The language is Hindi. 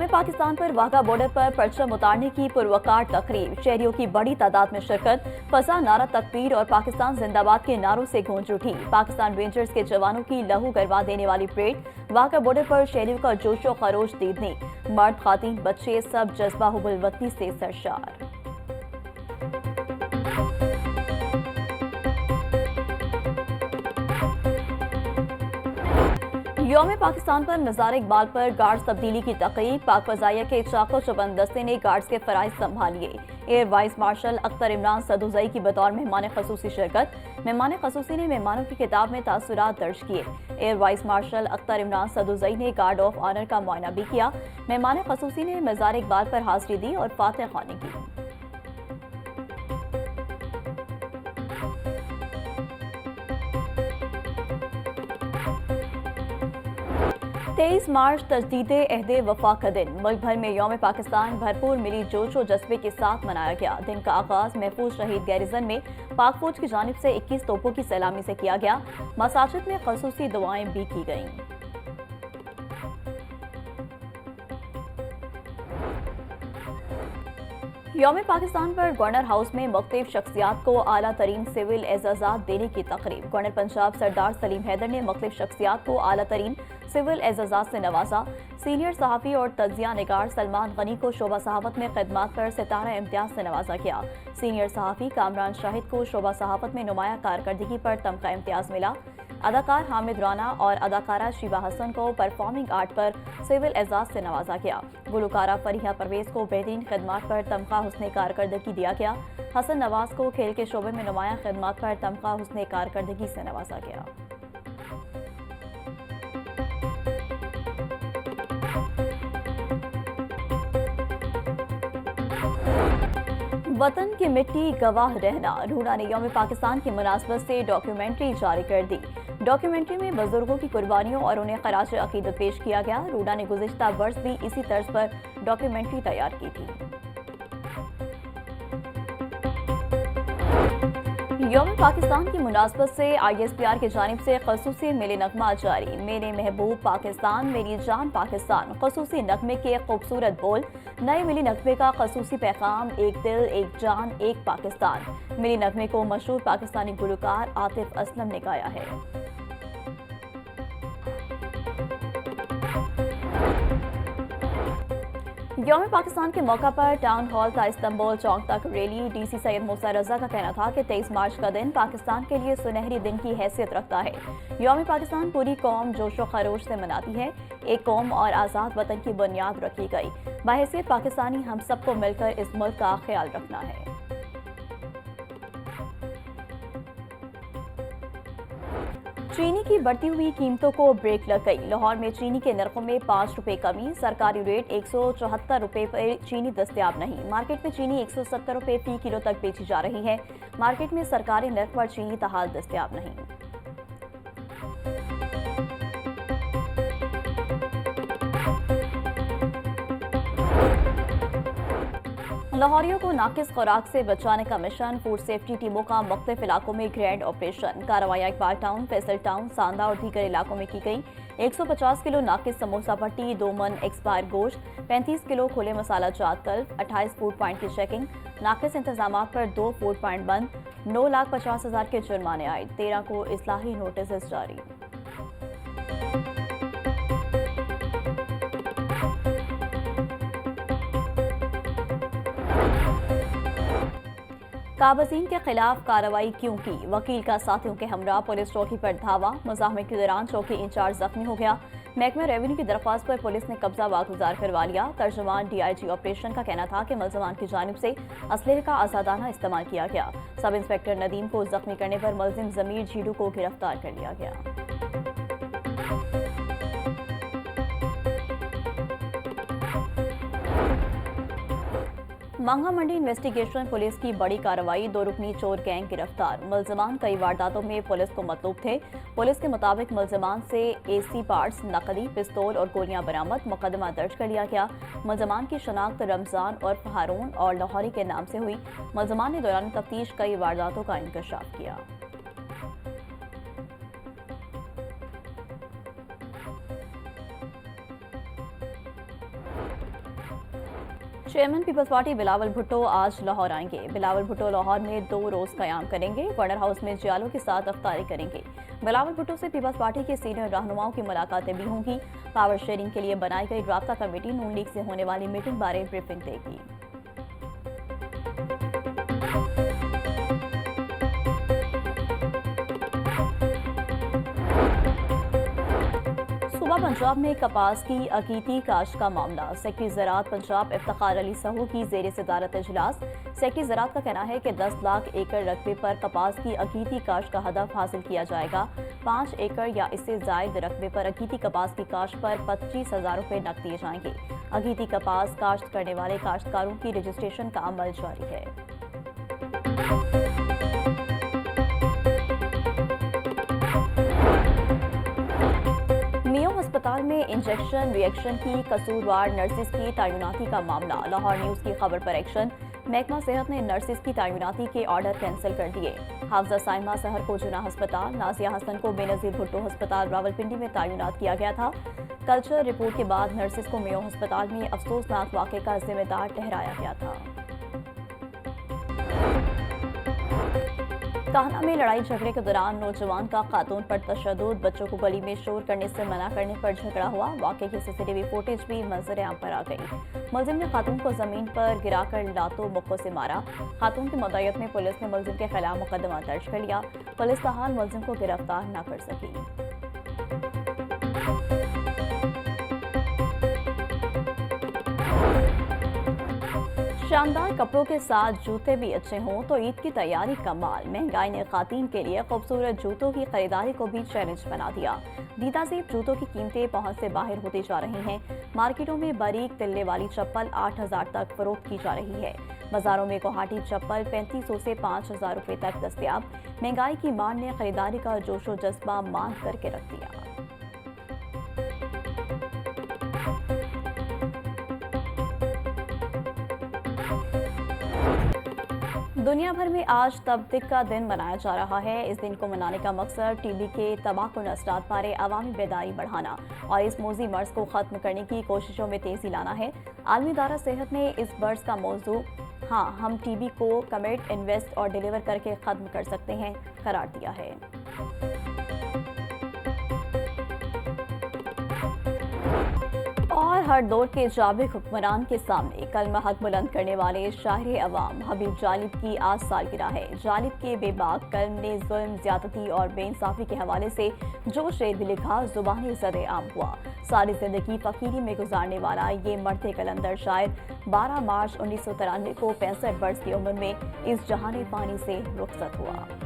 यौम पाकिस्तान पर वाघा बॉर्डर पर परचम उतारने की पुरवकार तकरीब, शहरियों की बड़ी तादाद में शिरकत, फसा नारा तकबीर और पाकिस्तान जिंदाबाद के नारों से गूंज उठी। पाकिस्तान रेंजर्स के जवानों की लहू गरवा देने वाली परेड, वाघा बॉर्डर पर शहरियों का जोशो खरोश दीदनी, मर्द खातीन बच्चे सब जज्बा हुब्बुल वतनी से सरशार। यौम पाकिस्तान पर मज़ार इकबाल पर गार्ड्स तब्दीली की तकरीब, पाक फजाइया के चाको चौबंद दस्ते ने गार्ड्स के फराइज संभालिए। Air vice marshal Akhtar Imran Sadozai की बतौर मेहमान खसूसी शिरकत, मेहमान खसूसी ने मेहमानों की किताब में तासुरात दर्ज किए। Air vice marshal Akhtar Imran Sadozai ने गार्ड ऑफ ऑनर का मुआयना भी किया। मेहमान खसूसी ने मज़ार इकबाल पर हाजिरी दी और फातह ख्वानी की। 23 मार्च तजदीदे अहदे वफा का दिन, मुल्क भर में यौम पाकिस्तान भरपूर मिली जोश और जज्बे के साथ मनाया गया। दिन का आगाज महफूज शहीद गैरिजन में पाक फौज की जानिब से 21 तोपों की सलामी से किया गया। मसाजिद में खसूसी दुआएं भी की गईं। यौम पाकिस्तान पर गवर्नर हाउस में मुख्तलिफ शख्सियात को आला तरीन सिविल एजाजात देने की तकरीब, गवर्नर पंजाब सरदार सलीम हैदर ने मुख्तलिफ शख्सियात को आला तरीन सिविल एजाजात से नवाजा। सीनियर सहाफ़ी और तज्जिया निगार सलमान गनी को शोबा सहाफत में खिदमात पर सितारा इम्तियाज से नवाजा गया। सीनियर सहाफ़ी कामरान शाहिद को शोबा सहाफत में नुमाया कारकर्दगी पर तमगा इम्तियाज मिला। अदाकार हामिद राना और अदाकारा शीबा हसन को परफॉर्मिंग आर्ट पर सिविल एजाज से नवाजा गया। गुलकारा फरीहा परवेज को बेहतरीन खिदमात पर तमगा हुस्ने कारकर्दगी दिया गया। हसन नवाज को खेल के शोबे में नुमाया खिदमात पर तमगा हुस्ने कारकर्दगी से नवाजा गया। वतन की मिट्टी गवाह रहना, रूडा ने यौम पाकिस्तान की मुनासबत से डॉक्यूमेंट्री जारी कर दी। डॉक्यूमेंट्री में बुजुर्गों की कुर्बानियों और उन्हें खराज अकीदत पेश किया गया। रूडा ने गुज़िश्ता वर्ष भी इसी तर्ज पर डॉक्यूमेंट्री तैयार की थी। यौम पाकिस्तान की मुनासबत से ISPR की जानिब से खसूसी मेले नगमा जारी, मेरे महबूब पाकिस्तान मेरी जान पाकिस्तान, खसूसी नगमे के खूबसूरत बोल, नए मिली नगमे का खसूसी पैगाम, एक दिल एक जान एक पाकिस्तान। मिली नगमे को मशहूर पाकिस्तानी गुलकार आतिफ असलम ने गाया है। यौम पाकिस्तान के मौका पर टाउन हॉल था इस्तांबुल चौक तक रैली। DC सैयद मूसा रजा का कहना था कि 23 मार्च का दिन पाकिस्तान के लिए सुनहरी दिन की हैसियत रखता है। यौम पाकिस्तान पूरी कौम जोशो खरोश से मनाती है। एक कौम और आज़ाद वतन की बुनियाद रखी गई। बहैसियत पाकिस्तानी हम सबको मिलकर इस मुल्क का ख्याल रखना है। चीनी की बढ़ती हुई कीमतों को ब्रेक लग गई। लाहौर में चीनी के नरखों में 5 रुपए कमी, सरकारी रेट 174 रुपए पर चीनी दस्तयाब नहीं। मार्केट में चीनी 170 रुपए फी किलो तक बेची जा रही है। मार्केट में सरकारी नर्ख पर चीनी ताहाल दस्तयाब नहीं। लाहौरियों को नाकिस खुराक से बचाने का मिशन, फूड सेफ्टी टीमों का मुख्तलिफ इलाकों में ग्रैंड ऑपरेशन। कार्रवाई इकबाल टाउन, फैसल टाउन, सांदा और दीगर इलाकों में की गई। 150 किलो नाकिस समोसा पट्टी, 2 मन एक्सपायर गोश्त, 35 किलो खुले मसाला जात तल्फ, 28 फूड पॉइंट की चेकिंग। नाकिस इंतजाम पर 2 फूड पॉइंट बंद, 9,50,000 के जुर्माने आए, 13 को इस्लाही नोटिस जारी। काबजीन के खिलाफ कार्रवाई क्यों की, वकील का साथियों के हमरा पुलिस चौकी पर धावा, मुजाहमे के दौरान चौकी इंचार्ज जख्मी हो गया। महकमा रेवेन्यू की दरख्वास्त पर पुलिस ने कब्जा वागुजार करवा लिया। तर्जुमान DIG ऑपरेशन का कहना था कि मुलजमान की जानिब से असलहे का आजादाना इस्तेमाल किया गया। सब इंस्पेक्टर नदीम को जख्मी करने पर मुलजिम जमीर झीडू को गिरफ्तार कर लिया गया। मांगा मंडी इन्वेस्टिगेशन पुलिस की बड़ी कार्रवाई, 2 रुकनी चोर गैंग गिरफ्तार। मुलजमान कई वारदातों में पुलिस को मतलूब थे। पुलिस के मुताबिक मुलजमान से AC पार्ट्स, नकदी, पिस्तौल और गोलियां बरामद। मुकदमा दर्ज कर लिया गया। मुलजमान की शनाख्त रमजान और हारून और लाहौरी के नाम से हुई। मुलजमान ने दौरान तफ्तीश कई वारदातों का इंकशाफ किया। Chairman Peoples Party Bilawal Bhutto आज लाहौर आएंगे। बिलावल भुट्टो लाहौर में 2 रोज कयाम करेंगे। गवर्नर हाउस में जियालों के साथ अफ्तारी करेंगे। बिलावल भुट्टो से पीपल्स पार्टी के सीनियर रहनुमाओं की मुलाकातें भी होंगी। पावर शेयरिंग के लिए बनाई गई राब्ता कमेटी नून लीग से होने वाली मीटिंग बारे ब्रीफिंग देगी। सूबा पंजाब में कपास की अकीती काश्त का मामला। सेक्रेटरी ज़राअत पंजाब इफ्तिखार अली सहू की ज़ेर सदारत इजलास। सेक्रेटरी ज़राअत का कहना है कि 10 लाख एकड़ रकबे पर कपास की अकीती काश्त का हदफ हासिल किया जाएगा। 5 एकड़ या इससे जायद रकबे पर अकीती कपास की काश्त पर 25,000 रुपये नकद दिए जाएंगे। अकीती कपास काश्त करने वाले काश्तकारों की रजिस्ट्रेशन का अमल जारी है। मियो अस्पताल में इंजेक्शन रिएक्शन की कसूरवार नर्सिस की तैनाती का मामला। लाहौर न्यूज की खबर पर एक्शन। महकमा सेहत ने नर्सिस की तैनाती के ऑर्डर कैंसिल कर दिए। हाफजा साइमा सहर को जुना अस्पताल, नाजिया हसन को बेनजीर भुट्टो अस्पताल रावलपिंडी में तैनात किया गया था। कल्चर रिपोर्ट के बाद नर्सिस को मियो अस्पताल में अफसोसनाक वाक़े का जिम्मेदार ठहराया गया था। कान्हा में लड़ाई झगड़े के दौरान नौजवान का खातून पर तशद्दुद, बच्चों को गली में शोर करने से मना करने पर झगड़ा हुआ। वाक़े की सीसीटीवी फुटेज भी मंजर आम पर आ गई। मुलजिम ने खातून को जमीन पर गिराकर लातों मुक्कों से मारा। खातून की मदयत में पुलिस ने मुलजिम के खिलाफ मुकदमा दर्ज कर लिया। पुलिस बहरहाल मुलजिम को गिरफ्तार न कर सकी। शानदार कपड़ों के साथ जूते भी अच्छे हों तो ईद की तैयारी कमाल। महंगाई ने खातीन के लिए खूबसूरत जूतों की खरीदारी को भी चैलेंज बना दिया। दीदाज़ेब जूतों की कीमतें पहुंच से बाहर होती जा रही हैं। मार्केटों में बारीक तिल्ले वाली चप्पल 8,000 तक फरोख्त की जा रही है। बाजारों में गुवाहाटी चप्पल 3500 से 5,000 रुपए तक दस्तयाब। महंगाई की मार ने खरीदारी का जोशो जज्बा मांद करके रख दिया। दुनिया भर में आज तबदिक का दिन मनाया जा रहा है। इस दिन को मनाने का मकसद टीबी के तबाहकुन असरात बारे अवामी बेदारी बढ़ाना और इस मोजी मर्ज को खत्म करने की कोशिशों में तेजी लाना है। आलमी इदारा सेहत ने इस मर्ज का मौजू हाँ हम टीबी को कमिट, इन्वेस्ट और डिलीवर करके खत्म कर सकते हैं करार दिया है। और हर दौर के जाबिक हुक्मरान के सामने कलमा हक बुलंद करने वाले शाहिर अवाम हबीब जालिब की आज सालगिरह है। जालिब के बेबाक कलम ने जुल्म, ज्यादती और बेइंसाफी के हवाले से जो शेर भी लिखा जुबानी ज़द आम हुआ। सारी जिंदगी फकीरी में गुजारने वाला ये मर्द कलंदर शायर 12 मार्च 1993 को 65 वर्ष की उम्र में इस जहाने पानी से रुखसत हुआ।